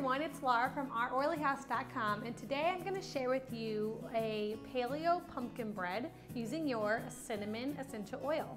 everyone, it's Laura from ouroilyhouse.com, and today I'm going to share with you a paleo pumpkin bread using your cinnamon essential oil.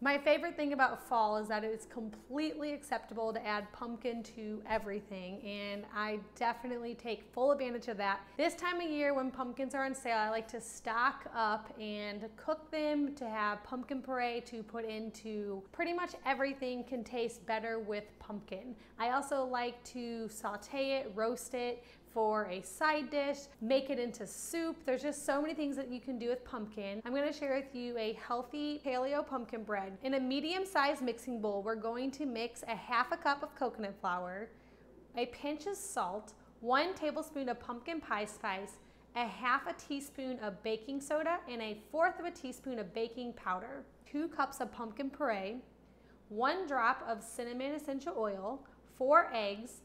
My favorite thing about fall is that it's completely acceptable to add pumpkin to everything, and I definitely take full advantage of that. This time of year when pumpkins are on sale, I like to stock up and cook them to have pumpkin puree to put into pretty much everything. Can taste better with pumpkin. I also like to saute it, roast it for a side dish, make it into soup. There's just so many things that you can do with pumpkin. I'm gonna share with you a healthy paleo pumpkin bread. In a medium-sized mixing bowl, we're going to mix a half a cup of coconut flour, a pinch of salt, 1 tablespoon of pumpkin pie spice, a half a teaspoon of baking soda, and a 1/4 of a teaspoon of baking powder, 2 cups of pumpkin puree, 1 drop of cinnamon essential oil, 4 eggs,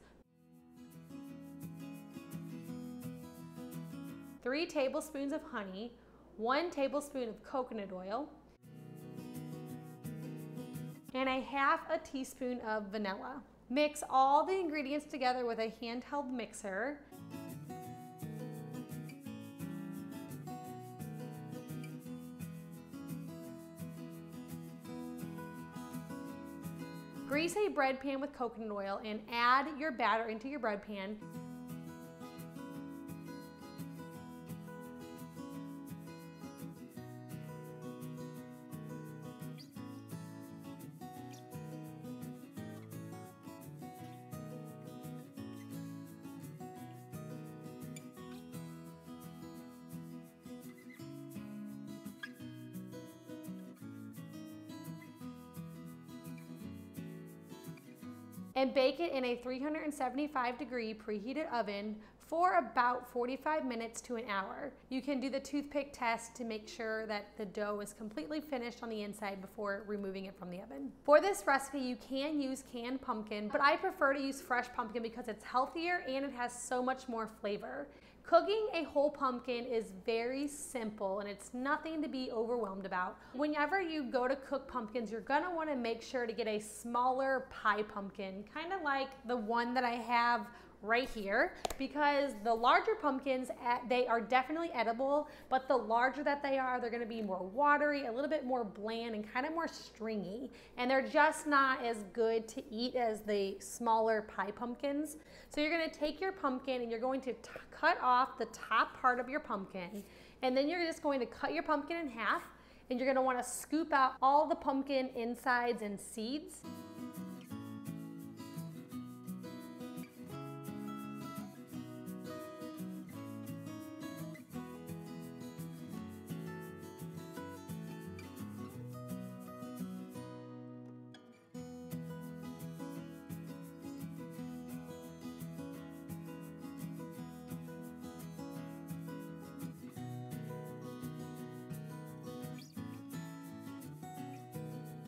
3 tablespoons of honey, 1 tablespoon of coconut oil, and a half a teaspoon of vanilla. Mix all the ingredients together with a handheld mixer. Grease a bread pan with coconut oil and add your batter into your bread pan. And bake it in a 375-degree preheated oven for about 45 minutes to an hour. You can do the toothpick test to make sure that the dough is completely finished on the inside before removing it from the oven. For this recipe, you can use canned pumpkin, but I prefer to use fresh pumpkin because it's healthier and it has so much more flavor. Cooking a whole pumpkin is very simple and it's nothing to be overwhelmed about. Whenever you go to cook pumpkins, you're gonna wanna make sure to get a smaller pie pumpkin, kind of like the one that I have right here, because the larger pumpkins, they are definitely edible, but the larger that they are, they're gonna be more watery, a little bit more bland and kind of more stringy, and they're just not as good to eat as the smaller pie pumpkins. So you're gonna take your pumpkin and you're going to cut off the top part of your pumpkin, and then you're just going to cut your pumpkin in half, and you're gonna wanna scoop out all the pumpkin insides and seeds.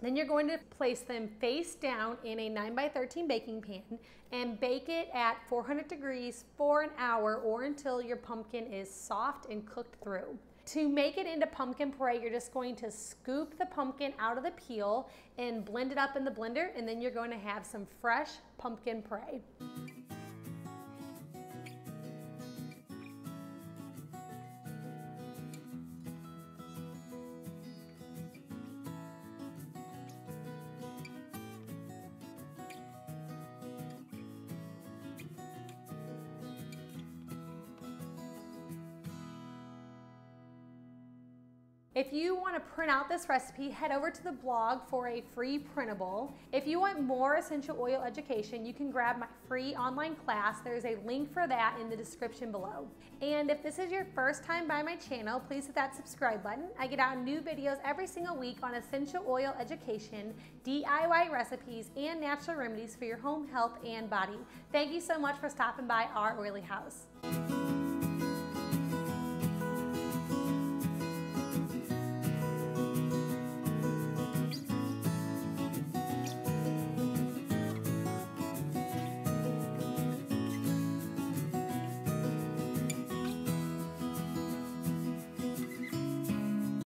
Then you're going to place them face down in a 9x13 baking pan and bake it at 400 degrees for an hour or until your pumpkin is soft and cooked through. To make it into pumpkin puree, you're just going to scoop the pumpkin out of the peel and blend it up in the blender, and then you're going to have some fresh pumpkin puree. If you want to print out this recipe, head over to the blog for a free printable. If you want more essential oil education, you can grab my free online class. There's a link for that in the description below. And if this is your first time by my channel, please hit that subscribe button. I get out new videos every single week on essential oil education, DIY recipes, and natural remedies for your home health and body. Thank you so much for stopping by Our Oily House.